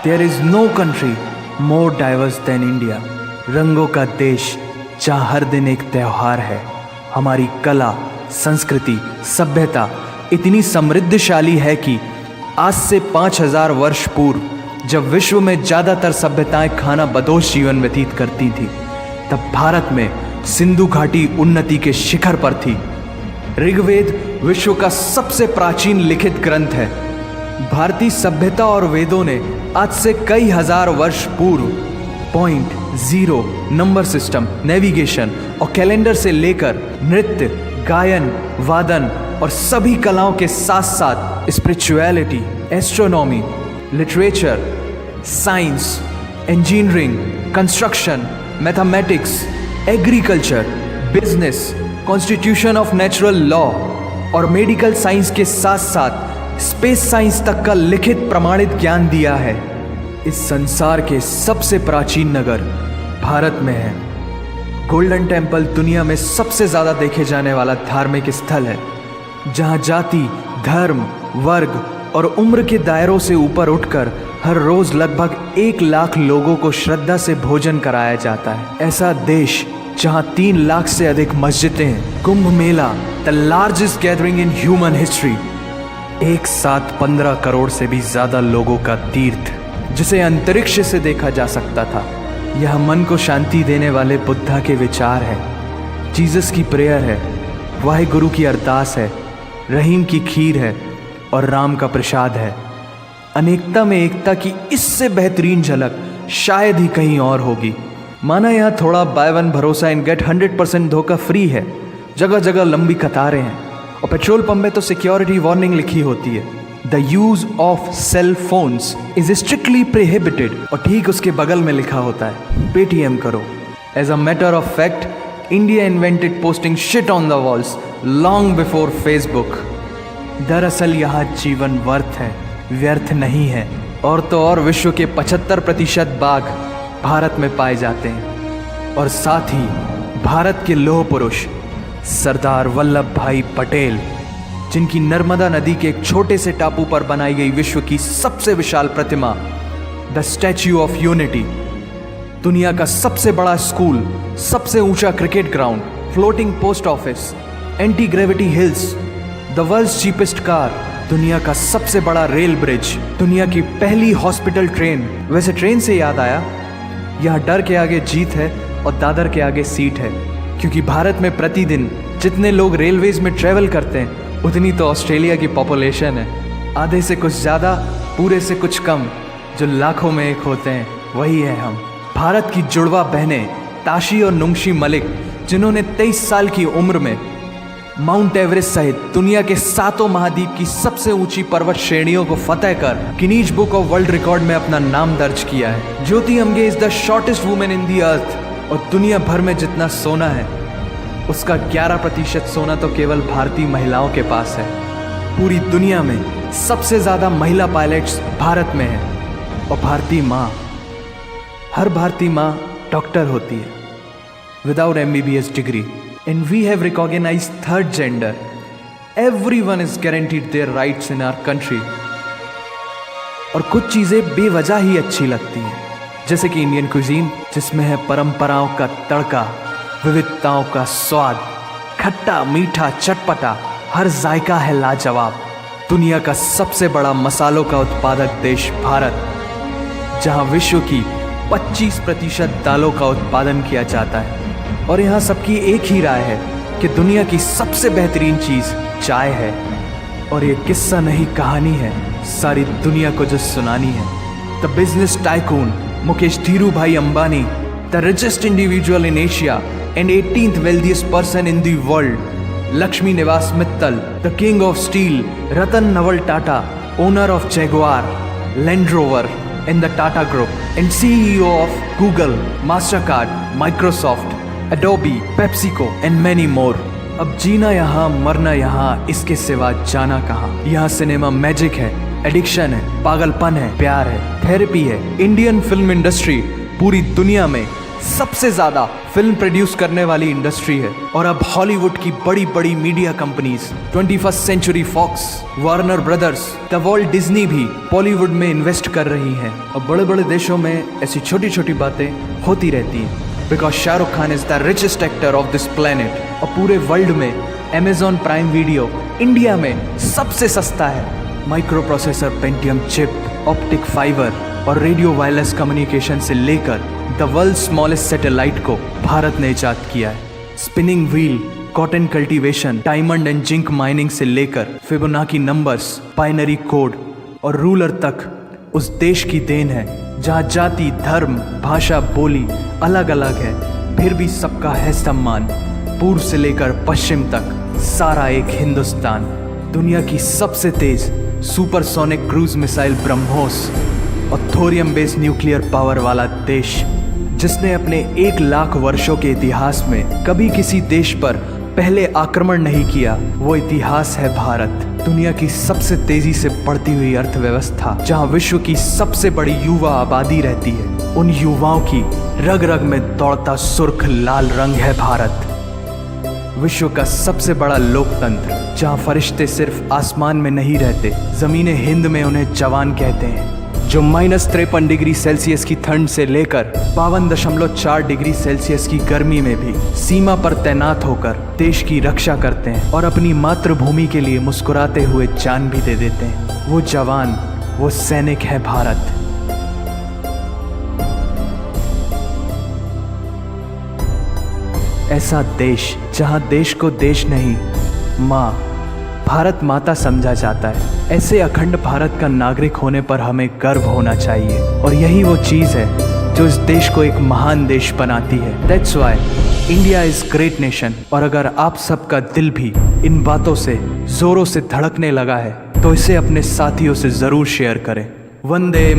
There is no country more diverse than India. रंगों का देश जहाँ हर दिन एक त्योहार है। हमारी कला, संस्कृति, सभ्यता इतनी समृद्धशाली है कि आज से 5000 वर्ष पूर्व जब विश्व में ज़्यादातर सभ्यताएं खाना बदोश जीवन व्यतीत करती थी, तब भारत में सिंधु घाटी उन्नति के शिखर पर थी। ऋग्वेद विश्व का सबसे प्राचीन लिखित ग्रंथ है। भारतीय सभ्यता और वेदों ने आज से कई हजार वर्ष पूर्व point, zero, number system, navigation और कैलेंडर से लेकर नृत्य, गायन, वादन और सभी कलाओं के साथ साथ spirituality, astronomy, literature, science, engineering, construction, mathematics, agriculture, business, constitution of natural law और मेडिकल साइंस के साथ साथ स्पेस साइंस तक का लिखित प्रमाणित ज्ञान दिया है। इस संसार के सबसे प्राचीन नगर भारत में है। गोल्डन टेम्पल दुनिया में सबसे ज़्यादा देखे जाने वाला धार्मिक स्थल है, जहाँ जाति, धर्म, वर्ग और उम्र के दायरों से ऊपर उठकर हर रोज़ लगभग 1 लाख लोगों को श्रद्धा से भोजन कराया जाता है। ऐसा देश जहाँ 3 लाख से अधिक मस्जिदें हैं। Kumbh Mela, the largest gathering in human history, एक साथ 15 करोड़ से भी ज़्यादा लोगों का तीर्थ, जिसे अंतरिक्ष से देखा जा सकता था। यह मन को शांति देने वाले बुद्धा के विचार है, जीसस की प्रेयर है, वाहे गुरु की अरदास है, रहीम की खीर है और राम का प्रसाद है। अनेकता में एकता की इससे बेहतरीन झलक शायद ही कहीं और होगी। माना यहाँ थोड़ा बाय वन भरोसा एंड गेट 100% धोखा फ्री है। जगह जगह लंबी कतारें हैं और पेट्रोल पंप में तो सिक्योरिटी वार्निंग लिखी होती है, the use of cell phones is strictly prohibited, और ठीक उसके बगल में लिखा होता है पेटीएम करो। As a matter of fact, India invented posting shit on the walls long before Facebook. दरअसल यहाँ जीवन वर्थ है, व्यर्थ नहीं है। और तो और विश्व के 75% बाघ भारत में पाए जाते हैं। और साथ ही भारत के लौह पुरुष सरदार वल्लभ भाई पटेल, जिनकी नर्मदा नदी के एक छोटे से टापू पर बनाई गई विश्व की सबसे विशाल प्रतिमा द स्टैच्यू ऑफ यूनिटी, दुनिया का सबसे बड़ा स्कूल, सबसे ऊंचा cricket ground, floating post office, anti gravity hills, the world's cheapest car, दुनिया का सबसे बड़ा रेल ब्रिज, दुनिया की पहली हॉस्पिटल ट्रेन। वैसे ट्रेन से याद आया, यहाँ डर के आगे जीत है और दादर के आगे सीट है, क्योंकि भारत में प्रतिदिन जितने लोग रेलवेज में ट्रेवल करते हैं उतनी तो ऑस्ट्रेलिया की पॉपुलेशन है। आधे से कुछ ज़्यादा, पूरे से कुछ कम, जो लाखों में एक होते हैं, वही है हम। भारत की जुड़वा बहनें ताशी और नुंगशी मलिक, जिन्होंने 23 साल की उम्र में माउंट एवरेस्ट सहित दुनिया के 7 महाद्वीप की सबसे ऊंची पर्वत श्रेणियों को फतेह कर Guinness book of world record में अपना नाम दर्ज किया है। Jyoti Amge is the shortest women in the earth, और दुनिया भर में जितना सोना है उसका 11% सोना तो केवल भारतीय महिलाओं के पास है। पूरी दुनिया में सबसे ज़्यादा महिला पायलट्स भारत में हैं। और भारतीय माँ, हर भारतीय माँ डॉक्टर होती है without MBBS degree. And we have recognized third gender. Everyone is guaranteed their rights in our country. और कुछ चीज़ें बेवजह ही अच्छी लगती हैं, जैसे कि इंडियन कुजीन, जिसमें है परंपराओं का तड़का, विविधताओं का स्वाद, खट्टा, मीठा, चटपटा, हर जायका है लाजवाब। दुनिया का सबसे बड़ा मसालों का उत्पादक देश भारत, जहाँ विश्व की 25% दालों का उत्पादन किया जाता है। और यहाँ सबकी एक ही राय है कि दुनिया की सबसे बेहतरीन चीज़ चाय है। और ये किस्सा नहीं, कहानी है, सारी दुनिया को जो सुनानी है। The business tycoon Mukesh Dhiru Bhai Ambani, the richest individual in Asia and 18th wealthiest person in the world, Lakshmi Niwas Mittal, the king of steel Ratan Naval Tata, owner of Jaguar, Land Rover in the Tata Group, and CEO of Google, Mastercard, Microsoft, Adobe, PepsiCo and many more. अब जीना यहाँ, मरना यहाँ, इसके सिवा जाना कहाँ। यहाँ cinema magic है, एडिक्शन है, पागलपन है, प्यार है, थेरेपी है। इंडियन फिल्म इंडस्ट्री पूरी दुनिया में सबसे ज्यादा फिल्म प्रोड्यूस करने वाली इंडस्ट्री है। और अब हॉलीवुड की बड़ी बड़ी media companies 21st century Fox, Warner Brothers, the Walt Disney भी बॉलीवुड में इन्वेस्ट कर रही हैं। और बड़े बड़े देशों में ऐसी छोटी छोटी बातें होती रहती हैं, because Shahrukh Khan is the richest actor of this planet. और पूरे वर्ल्ड में Amazon प्राइम वीडियो इंडिया में सबसे सस्ता है। Micro processor Pentium chip, optic fibre और रेडियो वायरलेस कम्युनिकेशन से लेकर द वर्ल्ड स्मॉलेस्ट सैटेलाइट को भारत ने इजाद किया है। Spinning wheel, cotton cultivation, diamond and zinc mining से लेकर फिबोनाची नंबर्स, बाइनरी कोड और रूलर तक उस देश की देन है जहाँ जाति, धर्म, भाषा, बोली अलग अलग है, फिर भी सबका है सम्मान। पूर्व से लेकर पश्चिम तक सारा एक हिंदुस्तान। दुनिया की सबसे तेज सुपरसोनिक क्रूज मिसाइल ब्रह्मोस और थोरियम बेस्ड न्यूक्लियर पावर वाला देश, जिसने अपने 1,00,000 वर्षों के इतिहास में कभी किसी देश पर पहले आक्रमण नहीं किया, वो इतिहास है भारत। दुनिया की सबसे तेजी से बढ़ती हुई अर्थव्यवस्था, जहां विश्व की सबसे बड़ी युवा आबादी रहती है, उन युवाओं की रग रग में दौड़ता सुर्ख लाल रंग है भारत। विश्व का सबसे बड़ा लोकतंत्र, जहां फरिश्ते सिर्फ आसमान में नहीं रहते, जमीने हिंद में उन्हें जवान कहते हैं, जो -53 डिग्री सेल्सियस की ठंड से लेकर 52.4 डिग्री सेल्सियस की गर्मी में भी सीमा पर तैनात होकर देश की रक्षा करते हैं और अपनी मातृभूमि के लिए मुस्कुराते हुए जान भी दे देते हैं। वो जवान, वो सैनिक है भारत। ऐसा देश जहां देश को देश नहीं, माँ, भारत माता समझा जाता है। ऐसे अखंड भारत का नागरिक होने पर हमें गर्व होना चाहिए, और यही वो चीज़ है जो इस देश को एक महान देश बनाती है। That's why India is great nation. और अगर आप सबका दिल भी इन बातों से जोरों से धड़कने लगा है, तो इसे अपने साथियों से ज़रूर शेयर करें। वंदे